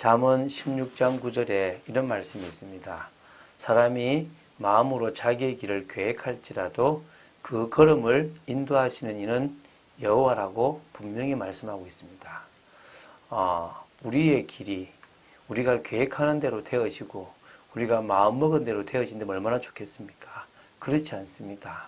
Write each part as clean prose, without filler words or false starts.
잠언 16장 9절에 이런 말씀이 있습니다. 사람이 마음으로 자기의 길을 계획할지라도 그 걸음을 인도하시는 이는 여호와라고 분명히 말씀하고 있습니다. 우리의 길이 우리가 계획하는 대로 되어지고 우리가 마음먹은 대로 되어진다면 얼마나 좋겠습니까? 그렇지 않습니다.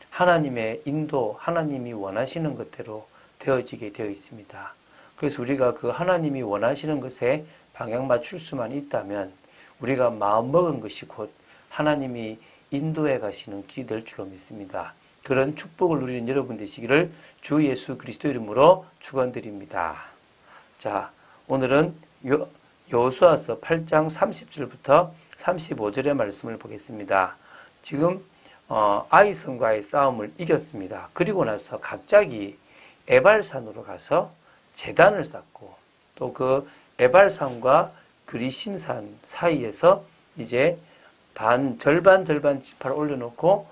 하나님의 인도, 하나님이 원하시는 것대로 되어지게 되어 있습니다. 그래서 우리가 그 하나님이 원하시는 것에 방향 맞출 수만 있다면 우리가 마음먹은 것이 곧 하나님이 인도해 가시는 길이 될 줄로 믿습니다. 그런 축복을 누리는 여러분 되시기를 주 예수 그리스도 이름으로 축원드립니다. 자, 오늘은 여호수아서 8장 30절부터 35절의 말씀을 보겠습니다. 지금 아이성과의 싸움을 이겼습니다. 그리고 나서 갑자기 에발산으로 가서 제단을 쌓고 또 그 에발산과 그리심산 사이에서 이제 절반 지파를 올려놓고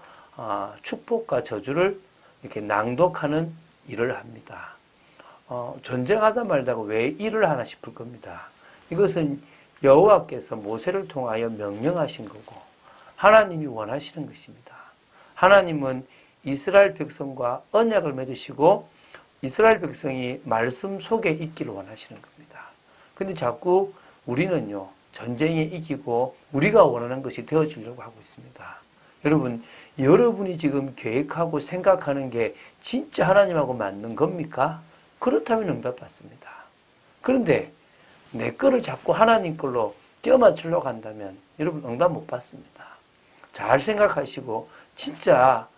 축복과 저주를 이렇게 낭독하는 일을 합니다. 전쟁하다 말다가 왜 일을 하나 싶을 겁니다. 이것은 여호와께서 모세를 통하여 명령하신 거고 하나님이 원하시는 것입니다. 하나님은 이스라엘 백성과 언약을 맺으시고 이스라엘 백성이 말씀 속에 있기를 원하시는 겁니다. 근데 자꾸 우리는요, 전쟁에 이기고 우리가 원하는 것이 되어지려고 하고 있습니다. 여러분이 지금 계획하고 생각하는 게 진짜 하나님하고 맞는 겁니까? 그렇다면 응답받습니다. 그런데 내 거를 자꾸 하나님 걸로 껴맞추려고 한다면 여러분 응답 못 받습니다. 잘 생각하시고 진짜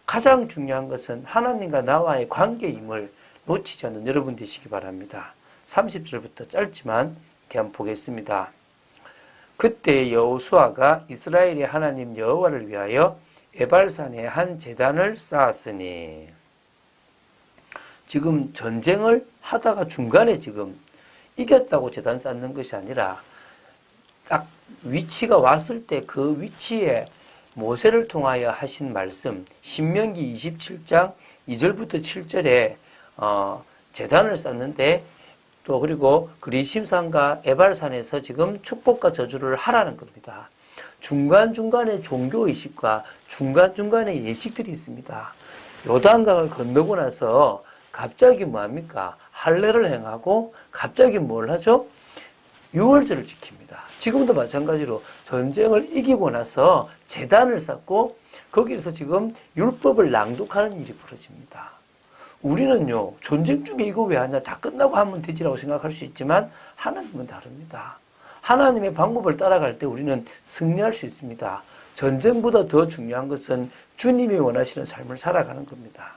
가장 중요한 것은 하나님과 나와의 관계임을 놓치지 않는 여러분 되시기 바랍니다. 30절부터 짧지만 이렇게 한번 보겠습니다. 그때 여호수아가 이스라엘의 하나님 여호와를 위하여 에발산에 한 제단을 쌓았으니, 지금 전쟁을 하다가 중간에 지금 이겼다고 제단 쌓는 것이 아니라 딱 위치가 왔을 때 그 위치에 모세를 통하여 하신 말씀, 신명기 27장 2절부터 7절에 제단을 쌓는데 또 그리고 그리심산과 에발산에서 지금 축복과 저주를 하라는 겁니다. 중간중간에 종교의식과 중간중간에 예식들이 있습니다. 요단강을 건너고 나서 갑자기 뭐합니까? 할례를 행하고 갑자기 뭘 하죠? 유월절을 지킵니다. 지금도 마찬가지로 전쟁을 이기고 나서 제단을 쌓고 거기서 지금 율법을 낭독하는 일이 벌어집니다. 우리는요, 전쟁 중에 이거 왜 하냐? 다 끝나고 하면 되지라고 생각할 수 있지만 하나님은 다릅니다. 하나님의 방법을 따라갈 때 우리는 승리할 수 있습니다. 전쟁보다 더 중요한 것은 주님이 원하시는 삶을 살아가는 겁니다.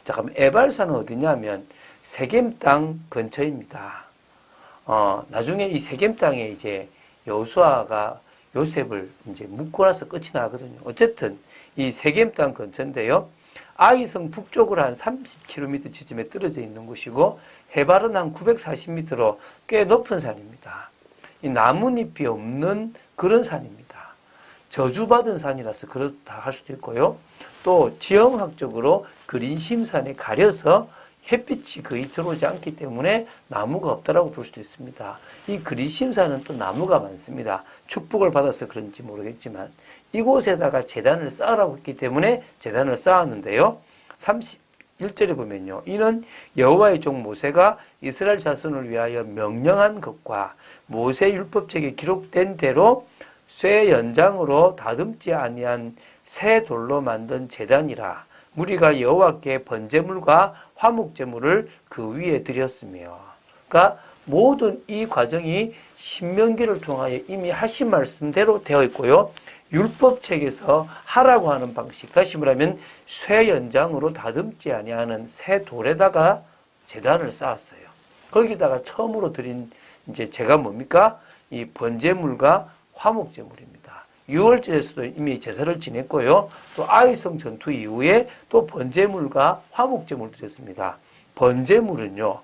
자, 그럼 에발산은 어디냐면 세겜 땅 근처입니다. 나중에 이 세겜 땅에 이제 여호수아가 요셉을 이제 묻고 나서 끝이 나거든요. 어쨌든 이 세겜 땅 근처인데요. 아이성 북쪽으로 한 30km 지점에 떨어져 있는 곳이고 해발은 한 940m로 꽤 높은 산입니다. 이 나뭇잎이 없는 그런 산입니다. 저주받은 산이라서 그렇다 할 수도 있고요. 또 지형학적으로 그린심산에 가려서 햇빛이 거의 들어오지 않기 때문에 나무가 없다라고 볼 수도 있습니다. 이 그리심산은 또 나무가 많습니다. 축복을 받아서 그런지 모르겠지만 이곳에다가 제단을 쌓으라고 했기 때문에 제단을 쌓았는데요. 31절에 보면요. 이는 여호와의 종 모세가 이스라엘 자손을 위하여 명령한 것과 모세 율법책에 기록된 대로 쇠 연장으로 다듬지 아니한 새 돌로 만든 제단이라. 무리가 여호와께 번제물과 화목제물을 그 위에 드렸으며. 그러니까 모든 이 과정이 신명기를 통하여 이미 하신 말씀대로 되어 있고요. 율법책에서 하라고 하는 방식, 다시 말하면 쇠 연장으로 다듬지 아니하는 새 돌에다가 제단을 쌓았어요. 거기다가 처음으로 드린 이제 제가 뭡니까? 이 번제물과 화목제물입니다. 6월절에서도 이미 제사를 지냈고요. 또 아이성 전투 이후에 또 번제물과 화목제물을 드렸습니다. 번제물은요,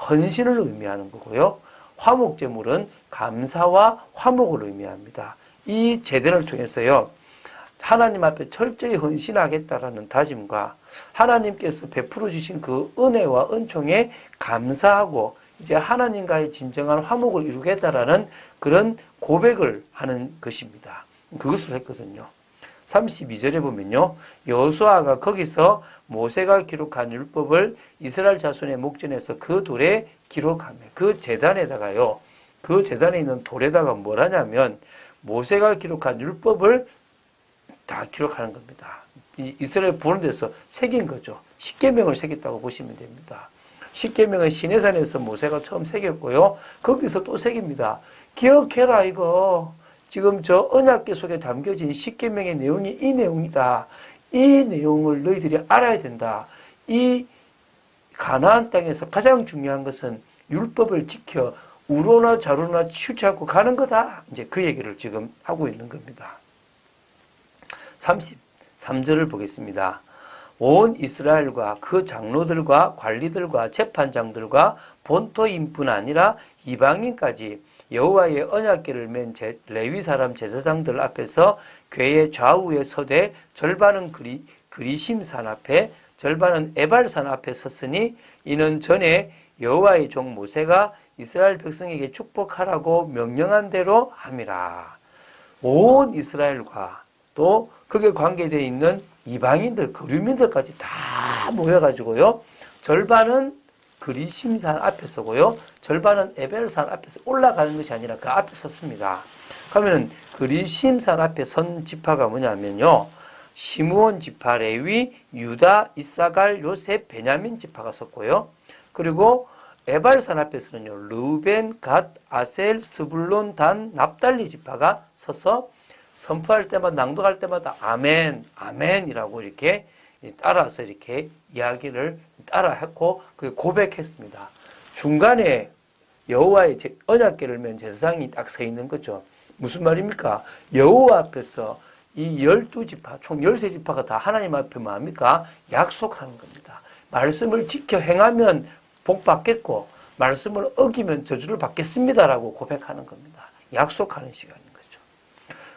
헌신을 의미하는 거고요. 화목제물은 감사와 화목을 의미합니다. 이 제단을 통해서요, 하나님 앞에 철저히 헌신하겠다라는 다짐과 하나님께서 베풀어 주신 그 은혜와 은총에 감사하고 이제 하나님과의 진정한 화목을 이루겠다라는 그런 고백을 하는 것입니다. 그것을 했거든요. 32절에 보면요. 여호수아가 거기서 모세가 기록한 율법을 이스라엘 자손의 목전에서 그 돌에 기록하며 그 제단에다가요. 그 제단에 있는 돌에다가 뭘 하냐면 모세가 기록한 율법을 다 기록하는 겁니다. 이스라엘 보는 데서 새긴 거죠. 십계명을 새겼다고 보시면 됩니다. 십계명은 시내산에서 모세가 처음 새겼고요. 거기서 또 새깁니다. 기억해라 이거. 지금 저 언약궤 속에 담겨진 십계명의 내용이 이 내용이다. 이 내용을 너희들이 알아야 된다. 이 가나안 땅에서 가장 중요한 것은 율법을 지켜 우로나 좌로나 치우치 않고 가는 거다. 이제 그 얘기를 지금 하고 있는 겁니다. 33절을 보겠습니다. 온 이스라엘과 그 장로들과 관리들과 재판장들과 본토인뿐 아니라 이방인까지 여호와의 언약궤를 맨 레위 사람 제사장들 앞에서 궤의 좌우에 서되 절반은 그리심산 앞에 절반은 에발산 앞에 섰으니 이는 전에 여호와의 종 모세가 이스라엘 백성에게 축복하라고 명령한 대로 함이라. 온 이스라엘과 또 거기에 관계되어 있는 이방인들, 거류민들까지 다 모여가지고요. 절반은 그리심산 앞에 서고요. 절반은 에벨산 앞에서 올라가는 것이 아니라 그 앞에 섰습니다. 그러면 그리심산 앞에 선 지파가 뭐냐면요. 시므온 지파, 레위, 유다, 이사갈, 요셉, 베냐민 지파가 섰고요. 그리고 에발산 앞에서는요. 르벤, 갓, 아셀, 스불론, 단, 납달리 지파가 서서 선포할 때마다 낭독할 때마다 아멘, 아멘이라고 이렇게 따라서 이렇게 이야기를 따라 했고 그 고백했습니다. 중간에 여호와의 언약궤를 맨 제사장이 딱 서 있는 거죠. 무슨 말입니까? 여호와 앞에서 이 12지파, 총 13지파가 다 하나님 앞에 뭐합니까? 약속하는 겁니다. 말씀을 지켜 행하면 복 받겠고 말씀을 어기면 저주를 받겠습니다라고 고백하는 겁니다. 약속하는 시간인 거죠.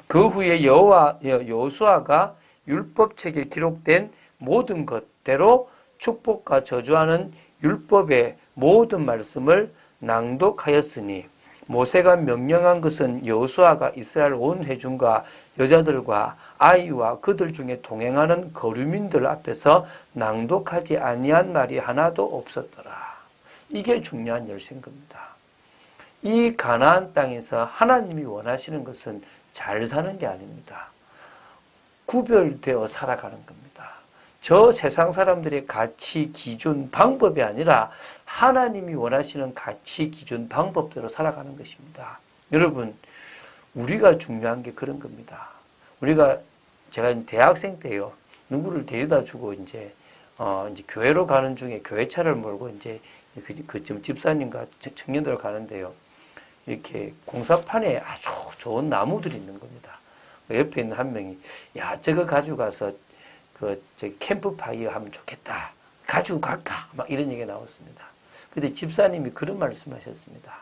그 후에 여호수아가 율법책에 기록된 모든 것대로 축복과 저주하는 율법의 모든 말씀을 낭독하였으니 모세가 명령한 것은 여호수아가 이스라엘 온 회중과 여자들과 아이와 그들 중에 동행하는 거류민들 앞에서 낭독하지 아니한 말이 하나도 없었더라. 이게 중요한 열쇠인 겁니다. 이 가나안 땅에서 하나님이 원하시는 것은 잘 사는 게 아닙니다. 구별되어 살아가는 겁니다. 저 세상 사람들의 가치, 기준, 방법이 아니라 하나님이 원하시는 가치, 기준, 방법대로 살아가는 것입니다. 여러분, 우리가 중요한 게 그런 겁니다. 제가 대학생 때요, 누구를 데려다 주고 이제 교회로 가는 중에 교회차를 몰고 이제 지금 집사님과 청년들 가는데요. 이렇게 공사판에 아주 좋은 나무들이 있는 겁니다. 옆에 있는 한 명이, 야, 저거 가지고 가서 캠프파이어 하면 좋겠다. 가지고 갈까? 막 이런 얘기가 나왔습니다. 근데 집사님이 그런 말씀 하셨습니다.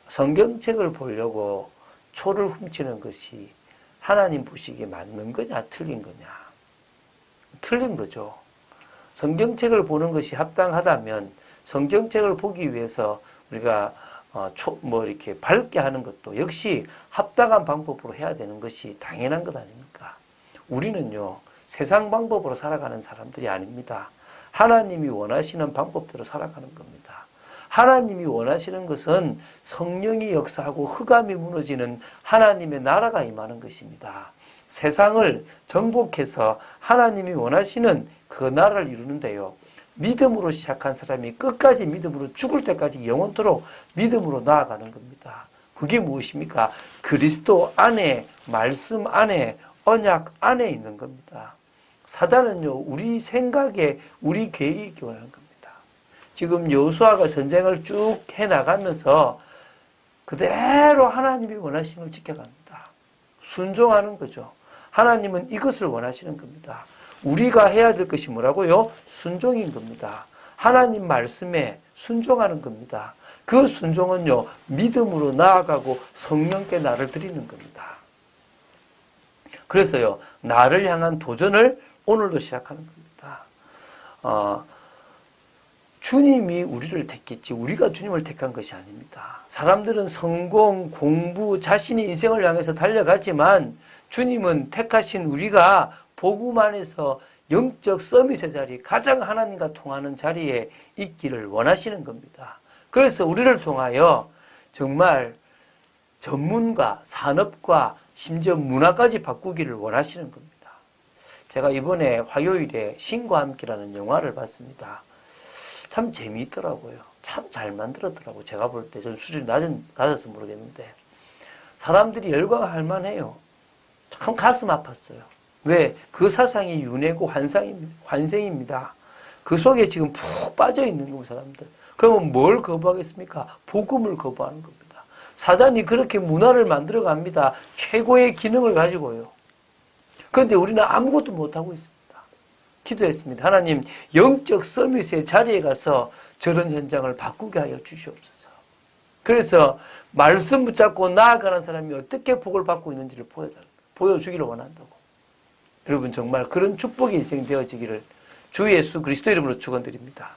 성경책을 보려고 초를 훔치는 것이 하나님 보시기에 맞는 거냐, 틀린 거냐? 틀린 거죠. 성경책을 보는 것이 합당하다면 성경책을 보기 위해서 우리가 이렇게 밝게 하는 것도 역시 합당한 방법으로 해야 되는 것이 당연한 것 아닙니까? 우리는요, 세상 방법으로 살아가는 사람들이 아닙니다. 하나님이 원하시는 방법대로 살아가는 겁니다. 하나님이 원하시는 것은 성령이 역사하고 흑암이 무너지는 하나님의 나라가 임하는 것입니다. 세상을 정복해서 하나님이 원하시는 그 나라를 이루는데요. 믿음으로 시작한 사람이 끝까지 믿음으로 죽을 때까지 영원토록 믿음으로 나아가는 겁니다. 그게 무엇입니까? 그리스도 안에, 말씀 안에, 언약 안에 있는 겁니다. 사단은요, 우리 생각에, 우리 계획이 원하는 겁니다. 지금 여호수아가 전쟁을 쭉 해나가면서 그대로 하나님이 원하시는 걸 지켜갑니다. 순종하는 거죠. 하나님은 이것을 원하시는 겁니다. 우리가 해야 될 것이 뭐라고요? 순종인 겁니다. 하나님 말씀에 순종하는 겁니다. 그 순종은요, 믿음으로 나아가고 성령께 나를 드리는 겁니다. 그래서요, 나를 향한 도전을 오늘도 시작하는 겁니다. 주님이 우리를 택했지 우리가 주님을 택한 것이 아닙니다. 사람들은 성공, 공부, 자신의 인생을 향해서 달려가지만 주님은 택하신 우리가 복음 안에서 영적 서밋의 자리, 가장 하나님과 통하는 자리에 있기를 원하시는 겁니다. 그래서 우리를 통하여 정말 전문가, 산업과 심지어 문화까지 바꾸기를 원하시는 겁니다. 제가 이번에 화요일에 신과 함께라는 영화를 봤습니다. 참 재미있더라고요. 참 잘 만들었더라고요. 제가 볼 때 저는 수준이 낮아서 모르겠는데 사람들이 열광할 만해요. 참 가슴 아팠어요. 왜? 그 사상이 윤회고 환생입니다. 그 속에 지금 푹 빠져 있는 거고 사람들. 그러면 뭘 거부하겠습니까? 복음을 거부하는 겁니다. 사단이 그렇게 문화를 만들어 갑니다. 최고의 기능을 가지고요. 그런데 우리는 아무것도 못하고 있습니다. 기도했습니다. 하나님, 영적 서밋의 자리에 가서 저런 현장을 바꾸게 하여 주시옵소서. 그래서 말씀 붙잡고 나아가는 사람이 어떻게 복을 받고 있는지를 보여주기를 원한다고. 여러분 정말 그런 축복이 인생되어지기를 주 예수 그리스도 이름으로 축원드립니다.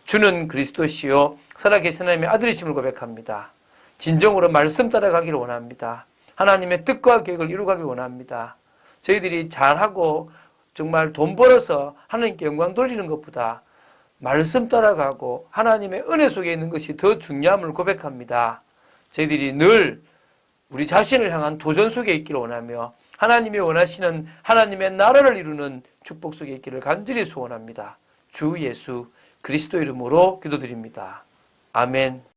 주는 그리스도시요 살아계신 하나님의 아들이심을 고백합니다. 진정으로 말씀 따라가기를 원합니다. 하나님의 뜻과 계획을 이루가기를 원합니다. 저희들이 잘하고 정말 돈 벌어서 하나님께 영광 돌리는 것보다 말씀 따라가고 하나님의 은혜 속에 있는 것이 더 중요함을 고백합니다. 저희들이 늘 우리 자신을 향한 도전 속에 있기를 원하며 하나님이 원하시는 하나님의 나라를 이루는 축복 속에 있기를 간절히 소원합니다. 주 예수 그리스도 이름으로 기도드립니다. 아멘.